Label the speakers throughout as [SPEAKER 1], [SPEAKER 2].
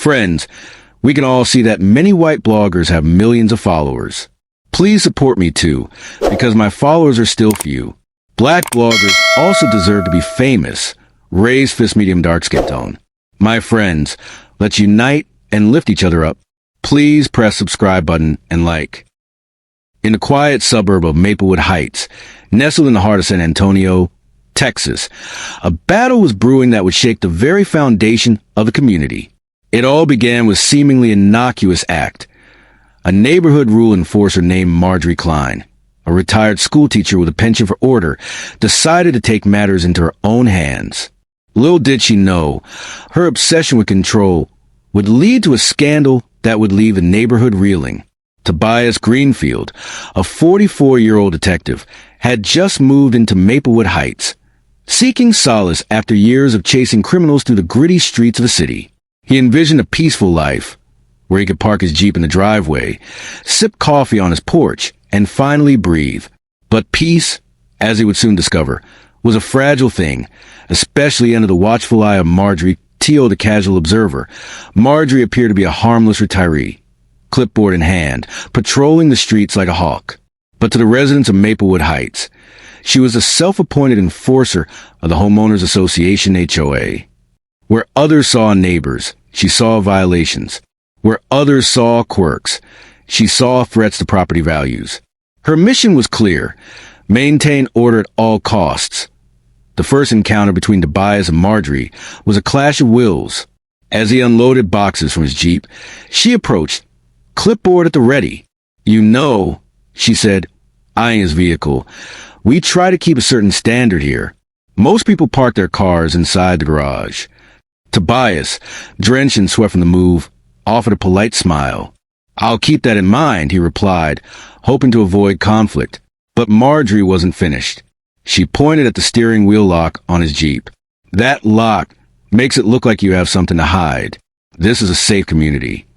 [SPEAKER 1] friends, we can all see that many white bloggers have millions of followers. Please support me too, because my followers are still few. Black bloggers also deserve to be famous. Raise fist medium dark skin tone. My friends, let's unite and lift each other up. Please press subscribe button and like. In the quiet suburb of Maplewood Heights, nestled in the heart of San Antonio, Texas, a battle was brewing that would shake the very foundation of the community. It all began with a seemingly innocuous act. A neighborhood rule enforcer named Marjorie Klein, a retired schoolteacher with a penchant for order, decided to take matters into her own hands. Little did she know, her obsession with control would lead to a scandal that would leave the neighborhood reeling. Tobias Greenfield, a 44-year-old detective, had just moved into Maplewood Heights, seeking solace after years of chasing criminals through the gritty streets of the city. He envisioned a peaceful life, where he could park his Jeep in the driveway, sip coffee on his porch, and finally breathe. But peace, as he would soon discover, was a fragile thing, especially under the watchful eye of Marjorie, T.O. the casual observer. Marjorie appeared to be a harmless retiree, clipboard in hand, patrolling the streets like a hawk. But to the residents of Maplewood Heights, she was a self-appointed enforcer of the Homeowners Association HOA. Where others saw neighbors, she saw violations. Where others saw quirks, she saw threats to property values. Her mission was clear: maintain order at all costs. The first encounter between Tobias and Marjorie was a clash of wills. As he unloaded boxes from his Jeep, she approached, clipboard at the ready. "You know," she said, eyeing his vehicle, "we try to keep a certain standard here. Most people park their cars inside the garage." Tobias, drenched in sweat from the move, offered a polite smile. "I'll keep that in mind," he replied, hoping to avoid conflict. But Marjorie wasn't finished. She pointed at the steering wheel lock on his Jeep. "That lock makes it look like you have something to hide. This is a safe community."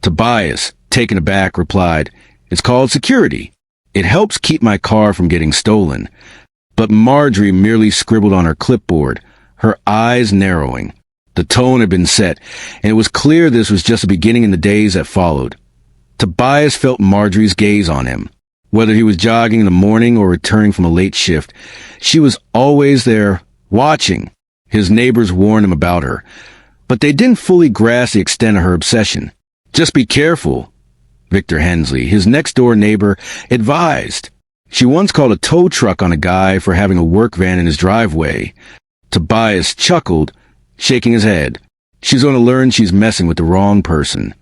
[SPEAKER 1] Tobias, taken aback, replied, "It's called security. It helps keep my car from getting stolen." But Marjorie merely scribbled on her clipboard, her eyes narrowing. The tone had been set, and it was clear this was just the beginning in the days that followed. Tobias felt Marjorie's gaze on him. Whether he was jogging in the morning or returning from a late shift, she was always there, watching. His neighbors warned him about her, but they didn't fully grasp the extent of her obsession. "Just be careful," Victor Hensley, his next-door neighbor, advised. She once called a tow truck on a guy for having a work van in his driveway. Tobias chuckled, shaking his head. She's going to learn she's messing with the wrong person.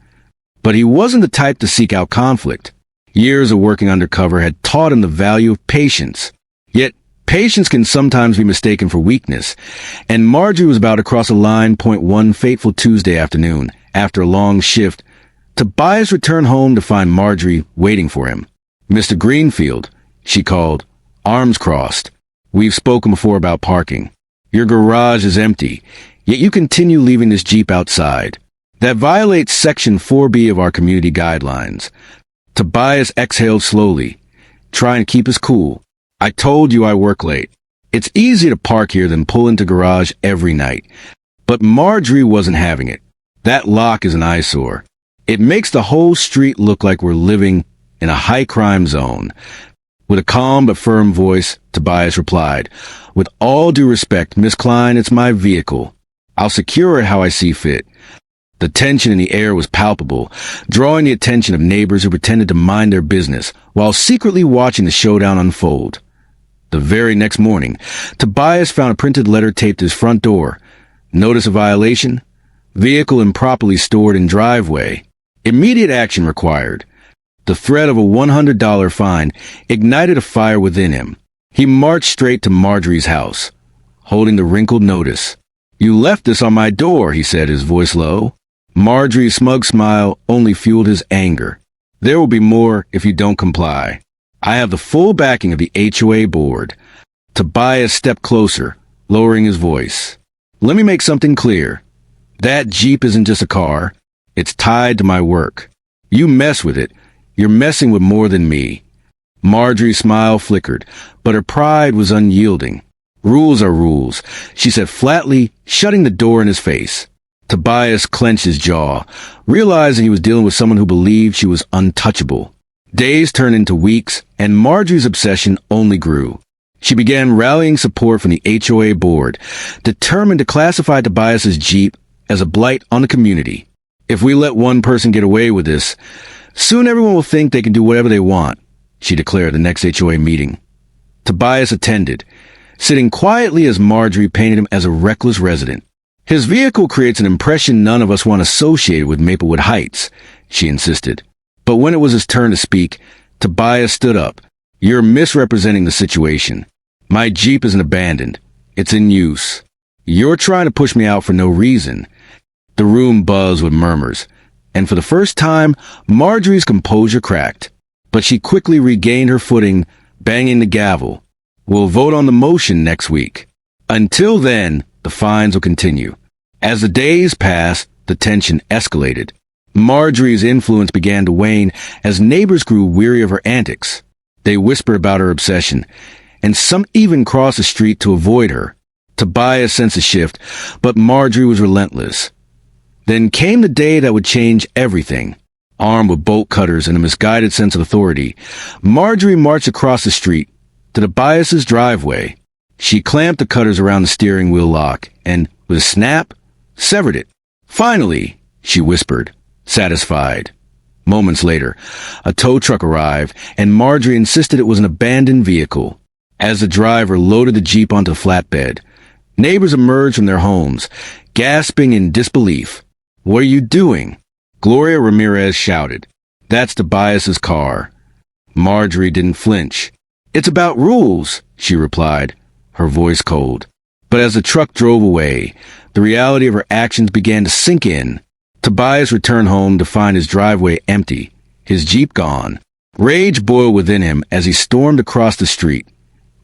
[SPEAKER 1] But he wasn't the type to seek out conflict. Years of working undercover had taught him the value of patience. Yet, patience can sometimes be mistaken for weakness, and Marjorie was about to cross a line. One fateful Tuesday afternoon, after a long shift, Tobias returned home to find Marjorie waiting for him. "Mr. Greenfield," she called, arms crossed. "We've spoken before about parking. Your garage is empty, yet you continue leaving this Jeep outside. That violates Section 4B of our community guidelines." Tobias exhaled slowly, trying to keep his cool. "I told you I work late. It's easier to park here than pull into garage every night." But Marjorie wasn't having it. "That lock is an eyesore. It makes the whole street look like we're living in a high-crime zone." With a calm but firm voice, Tobias replied, "With all due respect, Miss Klein, it's my vehicle. I'll secure it how I see fit." The tension in the air was palpable, drawing the attention of neighbors who pretended to mind their business while secretly watching the showdown unfold. The very next morning, Tobias found a printed letter taped to his front door. Notice of violation? Vehicle improperly stored in driveway. Immediate action required. The threat of a $100 fine ignited a fire within him. He marched straight to Marjorie's house, holding the wrinkled notice. "You left this on my door," he said, his voice low. Marjorie's smug smile only fueled his anger. "There will be more if you don't comply. I have the full backing of the HOA board." Tobias stepped closer, lowering his voice. "Let me make something clear. That Jeep isn't just a car. It's tied to my work. You mess with it, you're messing with more than me." Marjorie's smile flickered, but her pride was unyielding. "Rules are rules," she said flatly, shutting the door in his face. Tobias clenched his jaw, realizing he was dealing with someone who believed she was untouchable. Days turned into weeks, and Marjorie's obsession only grew. She began rallying support from the HOA board, determined to classify Tobias's Jeep as a blight on the community. If we let one person get away with this, soon everyone will think they can do whatever they want, she declared at the next HOA meeting. Tobias attended, sitting quietly as Marjorie painted him as a reckless resident. His vehicle creates an impression none of us want associated with Maplewood Heights, she insisted. But when it was his turn to speak, Tobias stood up. You're misrepresenting the situation. My Jeep isn't abandoned. It's in use. You're trying to push me out for no reason. The room buzzed with murmurs, and for the first time, Marjorie's composure cracked. But she quickly regained her footing, banging the gavel. We'll vote on the motion next week. Until then, the fines will continue. As the days passed, the tension escalated. Marjorie's influence began to wane as neighbors grew weary of her antics. They whispered about her obsession, and some even crossed the street to avoid her. Tobias sensed a shift, but Marjorie was relentless. Then came the day that would change everything. Armed with bolt cutters and a misguided sense of authority, Marjorie marched across the street to Tobias's driveway. She clamped the cutters around the steering wheel lock and, with a snap, severed it. Finally, she whispered, satisfied. Moments later, a tow truck arrived, and Marjorie insisted it was an abandoned vehicle. As the driver loaded the Jeep onto the flatbed, neighbors emerged from their homes, gasping in disbelief. What are you doing? Gloria Ramirez shouted. That's Tobias's car. Marjorie didn't flinch. It's about rules, she replied, her voice cold. But as the truck drove away, the reality of her actions began to sink in. Tobias returned home to find his driveway empty, his Jeep gone. Rage boiled within him as he stormed across the street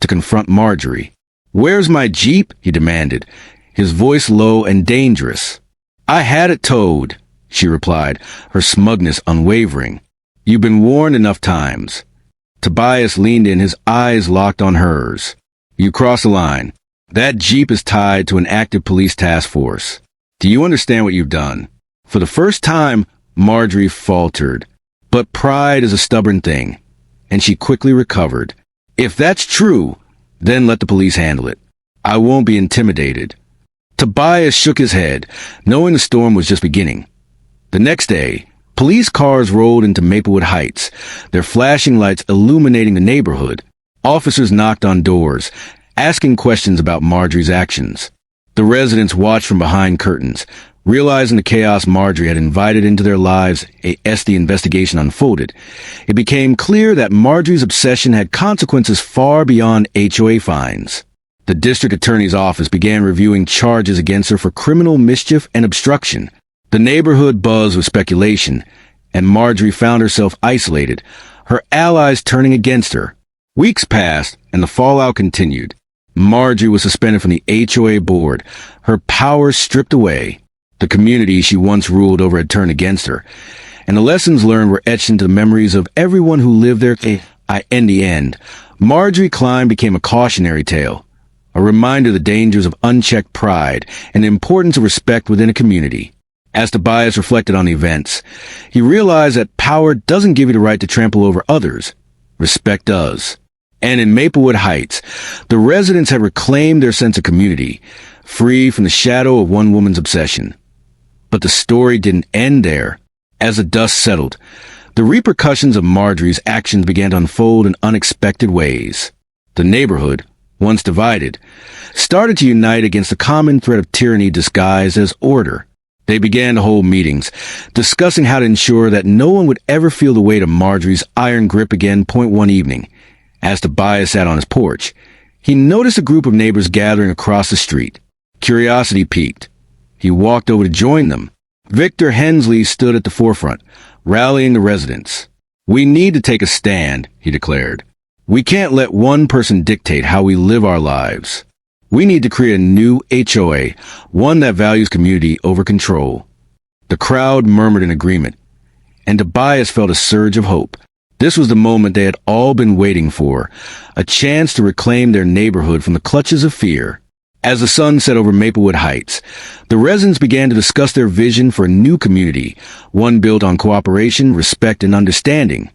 [SPEAKER 1] to confront Marjorie. Where's my Jeep? He demanded, his voice low and dangerous. I had it towed, she replied, her smugness unwavering. You've been warned enough times. Tobias leaned in, his eyes locked on hers. You crossed the line. That Jeep is tied to an active police task force. Do you understand what you've done? For the first time, Marjorie faltered. But pride is a stubborn thing, and she quickly recovered. If that's true, then let the police handle it. I won't be intimidated. Tobias shook his head, knowing the storm was just beginning. The next day, police cars rolled into Maplewood Heights, their flashing lights illuminating the neighborhood. Officers knocked on doors, asking questions about Marjorie's actions. The residents watched from behind curtains, realizing the chaos Marjorie had invited into their lives as the investigation unfolded. It became clear that Marjorie's obsession had consequences far beyond HOA fines. The district attorney's office began reviewing charges against her for criminal mischief and obstruction. The neighborhood buzzed with speculation, and Marjorie found herself isolated, her allies turning against her. Weeks passed, and the fallout continued. Marjorie was suspended from the HOA board, her powers stripped away. The community she once ruled over had turned against her, and the lessons learned were etched into the memories of everyone who lived there. In the end, Marjorie Klein became a cautionary tale, a reminder of the dangers of unchecked pride and the importance of respect within a community. As Tobias reflected on the events, he realized that power doesn't give you the right to trample over others. Respect does. And in Maplewood Heights, the residents had reclaimed their sense of community, free from the shadow of one woman's obsession. But the story didn't end there. As the dust settled, the repercussions of Marjorie's actions began to unfold in unexpected ways. The neighborhood, once divided, started to unite against the common threat of tyranny disguised as order. They began to hold meetings, discussing how to ensure that no one would ever feel the weight of Marjorie's iron grip again. One evening, as Tobias sat on his porch, he noticed a group of neighbors gathering across the street. Curiosity piqued. He walked over to join them. Victor Hensley stood at the forefront, rallying the residents. We need to take a stand, he declared. We can't let one person dictate how we live our lives. We need to create a new HOA, one that values community over control. The crowd murmured in agreement, and Tobias felt a surge of hope. This was the moment they had all been waiting for, a chance to reclaim their neighborhood from the clutches of fear. As the sun set over Maplewood Heights, the residents began to discuss their vision for a new community, one built on cooperation, respect, and understanding.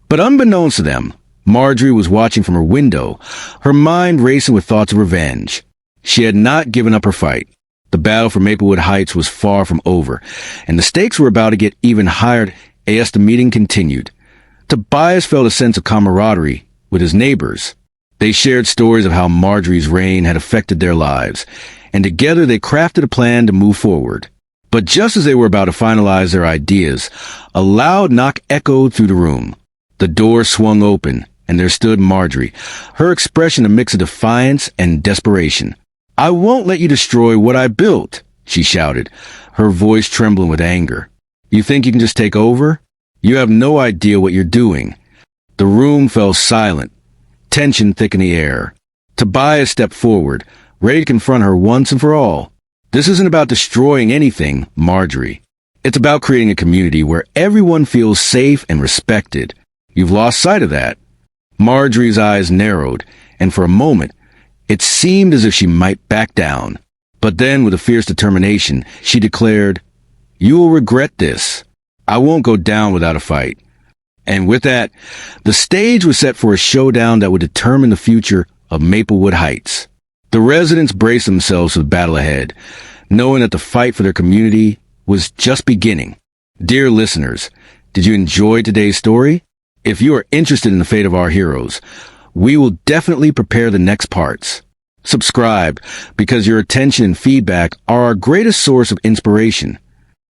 [SPEAKER 1] But unbeknownst to them, Marjorie was watching from her window, her mind racing with thoughts of revenge. She had not given up her fight. The battle for Maplewood Heights was far from over, and the stakes were about to get even higher as the meeting continued. Tobias felt a sense of camaraderie with his neighbors. They shared stories of how Marjorie's reign had affected their lives, and together they crafted a plan to move forward. But just as they were about to finalize their ideas, a loud knock echoed through the room. The door swung open, and there stood Marjorie, her expression a mix of defiance and desperation. "I won't let you destroy what I built," she shouted, her voice trembling with anger. "You think you can just take over? You have no idea what you're doing." The room fell silent. Tension thick in the air. Tobias stepped forward, ready to confront her once and for all. "This isn't about destroying anything, Marjorie. It's about creating a community where everyone feels safe and respected. You've lost sight of that." Marjorie's eyes narrowed, and for a moment, it seemed as if she might back down. But then, with a fierce determination, she declared, "You will regret this. I won't go down without a fight." And with that, the stage was set for a showdown that would determine the future of Maplewood Heights. The residents braced themselves for the battle ahead, knowing that the fight for their community was just beginning. Dear listeners, did you enjoy today's story? If you are interested in the fate of our heroes, we will definitely prepare the next parts. Subscribe, because your attention and feedback are our greatest source of inspiration.